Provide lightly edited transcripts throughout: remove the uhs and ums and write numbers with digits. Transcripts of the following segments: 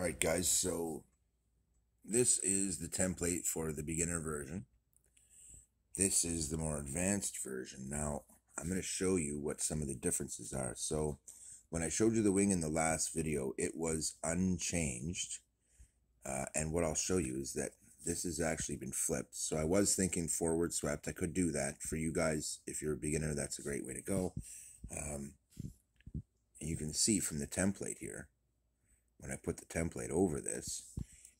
Alright guys, so this is the template for the beginner version. This is the more advanced version. Now, I'm going to show you what some of the differences are. So, when I showed you the wing in the last video, it was unchanged. And what I'll show you is that this has actually been flipped. So I was thinking forward swept. I could do that for you guys. If you're a beginner, that's a great way to go. And you can see from the template here, when I put the template over this,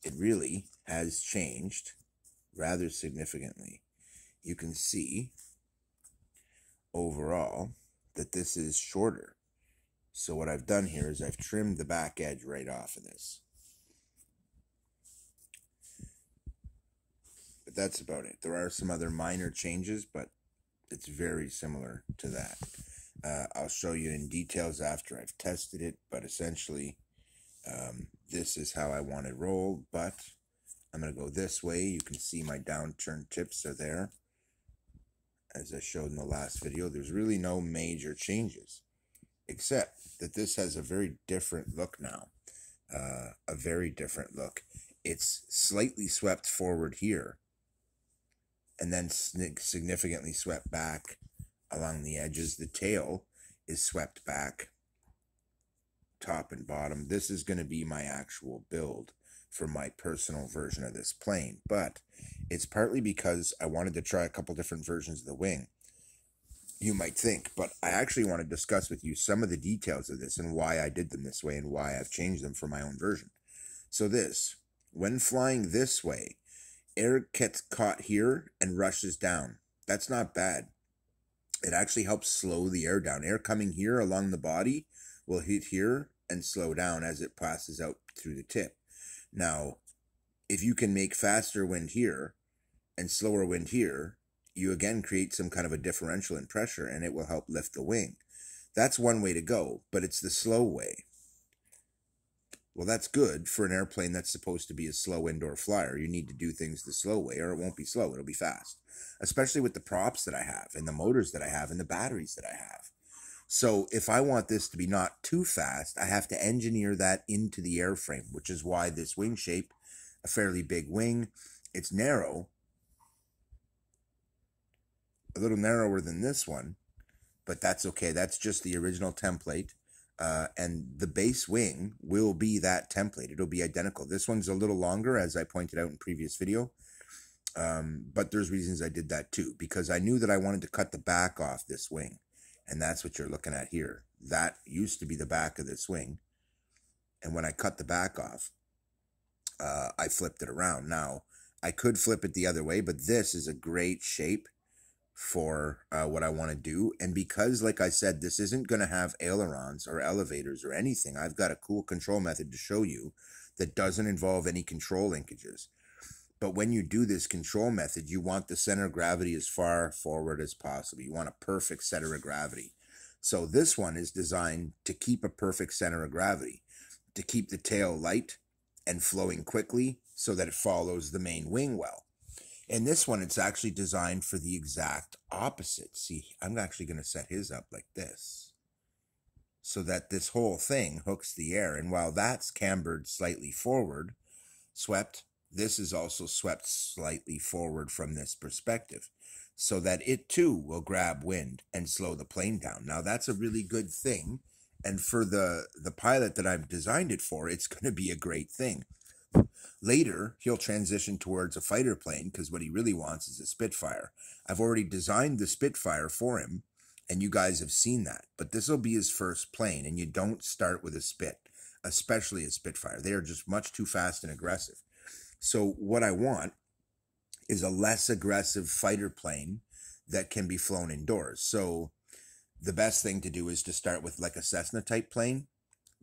it really has changed rather significantly. You can see overall that this is shorter. So what I've done here is I've trimmed the back edge right off of this. But that's about it. There are some other minor changes, but it's very similar to that. I'll show you in details after I've tested it, but essentially this is how I want it rolled, but I'm going to go this way. You can see my downturned tips are there. As I showed in the last video, there's really no major changes, except that this has a very different look now. A very different look. It's slightly swept forward here, and then significantly swept back along the edges. The tail is swept back top and bottom. This is going to be my actual build for my personal version of this plane, but it's partly because I wanted to try a couple different versions of the wing, you might think, but I actually want to discuss with you some of the details of this and why I did them this way and why I've changed them for my own version. So this, when flying this way, air gets caught here and rushes down. That's not bad. It actually helps slow the air down. Air coming here along the body will hit here and slow down as it passes out through the tip. Now, if you can make faster wind here and slower wind here, you again create some kind of a differential in pressure, and it will help lift the wing. That's one way to go, but it's the slow way. Well, that's good for an airplane that's supposed to be a slow indoor flyer. You need to do things the slow way, or it won't be slow. It'll be fast, especially with the props that I have and the motors that I have and the batteries that I have. So if I want this to be not too fast, I have to engineer that into the airframe, which is why this wing shape, a fairly big wing, it's narrow, a little narrower than this one, but that's okay. That's just the original template. And the base wing will be that template. It'll be identical. This one's a little longer, as I pointed out in previous video. But there's reasons I did that too, because I knew that I wanted to cut the back off this wing. And that's what you're looking at here. That used to be the back of this wing. And when I cut the back off, I flipped it around. Now, I could flip it the other way, but this is a great shape for what I want to do. And because, like I said, this isn't going to have ailerons or elevators or anything, I've got a cool control method to show you that doesn't involve any control linkages. But when you do this control method, you want the center of gravity as far forward as possible. You want a perfect center of gravity. So this one is designed to keep a perfect center of gravity, to keep the tail light and flowing quickly so that it follows the main wing well. In this one, it's actually designed for the exact opposite. See, I'm actually going to set his up like this so that this whole thing hooks the air. And while that's cambered slightly forward, swept, this is also swept slightly forward from this perspective so that it too will grab wind and slow the plane down. Now, that's a really good thing. And for the pilot that I've designed it for, it's going to be a great thing. Later, he'll transition towards a fighter plane because what he really wants is a Spitfire. I've already designed the Spitfire for him, and you guys have seen that. But this will be his first plane, and you don't start with a Spit, especially a Spitfire. They are just much too fast and aggressive. So what I want is a less aggressive fighter plane that can be flown indoors. So the best thing to do is to start with like a Cessna type plane,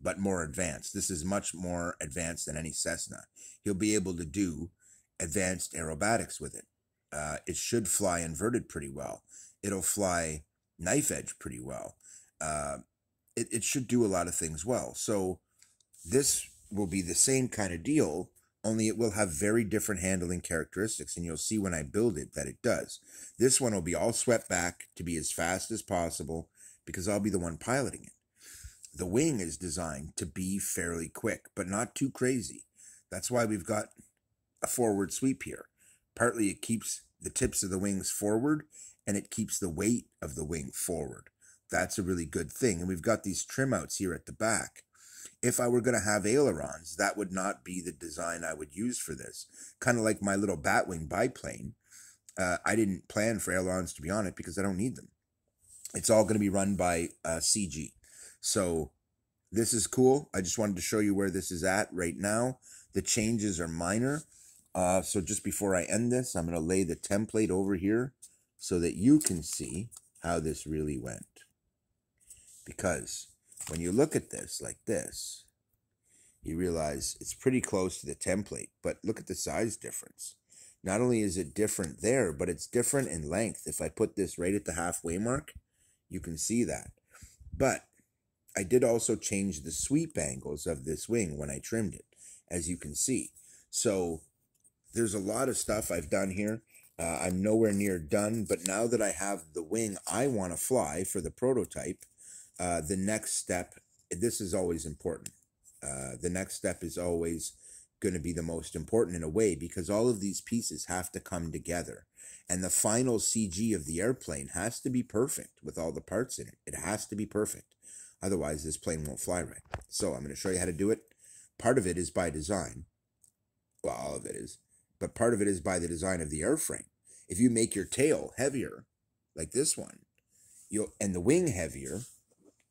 but more advanced. This is much more advanced than any Cessna. He'll be able to do advanced aerobatics with it. It should fly inverted pretty well. It'll fly knife edge pretty well. It should do a lot of things well. So this will be the same kind of deal, only it will have very different handling characteristics, and you'll see when I build it that it does. This one will be all swept back to be as fast as possible because I'll be the one piloting it. the wing is designed to be fairly quick, but not too crazy. That's why we've got a forward sweep here. Partly it keeps the tips of the wings forward, and it keeps the weight of the wing forward. That's a really good thing. And we've got these trim outs here at the back. If I were going to have ailerons, that would not be the design I would use for this. Kind of like my little Batwing biplane. I didn't plan for ailerons to be on it because I don't need them. It's all going to be run by CG. So this is cool. I just wanted to show you where this is at right now. The changes are minor. So just before I end this, I'm going to lay the template over here so that you can see how this really went. Because when you look at this like this, you realize it's pretty close to the template, but look at the size difference. Not only is it different there, but it's different in length. If I put this right at the halfway mark, you can see that. But I did also change the sweep angles of this wing when I trimmed it, as you can see. So there's a lot of stuff I've done here. I'm nowhere near done, but now that I have the wing I want to fly for the prototype, the next step, this is always important. The next step is always going to be the most important in a way, because all of these pieces have to come together. And the final CG of the airplane has to be perfect with all the parts in it. It has to be perfect. Otherwise, this plane won't fly right. So I'm going to show you how to do it. Part of it is by design. Well, all of it is. But part of it is by the design of the airframe. If you make your tail heavier, like this one, and the wing heavier,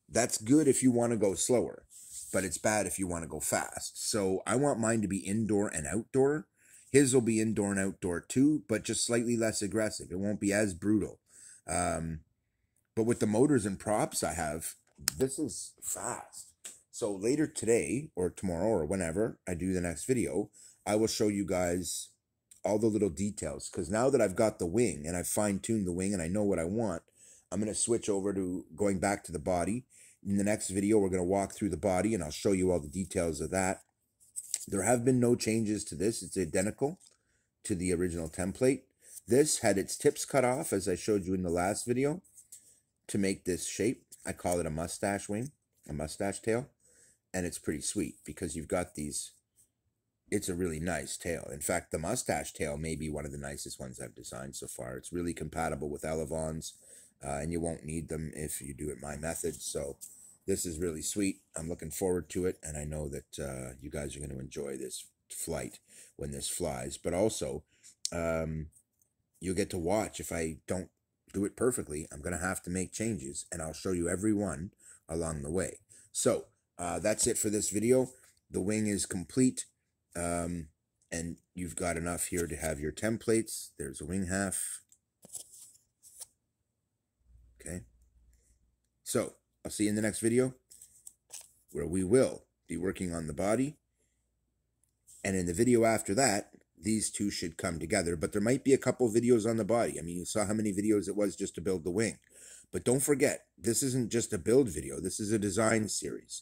that's good if you want to go slower, but it's bad if you want to go fast. So I want mine to be indoor and outdoor. His will be indoor and outdoor too, but just slightly less aggressive. It won't be as brutal. But with the motors and props I have, this is fast. So later today or tomorrow or whenever I do the next video, I will show you guys all the little details. Because now that I've got the wing and I've fine-tuned the wing and I know what I want, I'm going to switch over to going back to the body. In the next video, we're going to walk through the body and I'll show you all the details of that. There have been no changes to this. It's identical to the original template. This had its tips cut off, as I showed you in the last video, to make this shape. I call it a mustache wing, a mustache tail. And it's pretty sweet because you've got these. It's a really nice tail. In fact, the mustache tail may be one of the nicest ones I've designed so far. It's really compatible with elevons, and you won't need them if you do it my method. So this is really sweet. I'm looking forward to it, and I know that you guys are going to enjoy this flight when this flies. But also, you'll get to watch. If I don't do it perfectly, I'm going to have to make changes, and I'll show you every one along the way. So that's it for this video. The wing is complete, and you've got enough here to have your templates. There's a wing half. Okay. So I'll see you in the next video, where we will be working on the body. And in the video after that, these two should come together. But there might be a couple videos on the body. I mean, you saw how many videos it was just to build the wing. But don't forget, this isn't just a build video. This is a design series.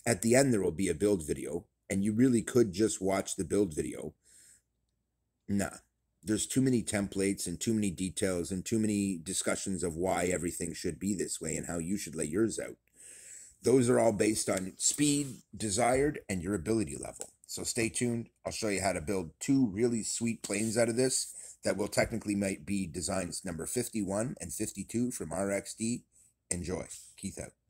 At the end, there will be a build video. And you really could just watch the build video. Nah. There's too many templates and too many details and too many discussions of why everything should be this way and how you should lay yours out. Those are all based on speed, desired, and your ability level. So stay tuned. I'll show you how to build two really sweet planes out of this that will technically might be designs number 51 and 52 from RXD. Enjoy. Keith out.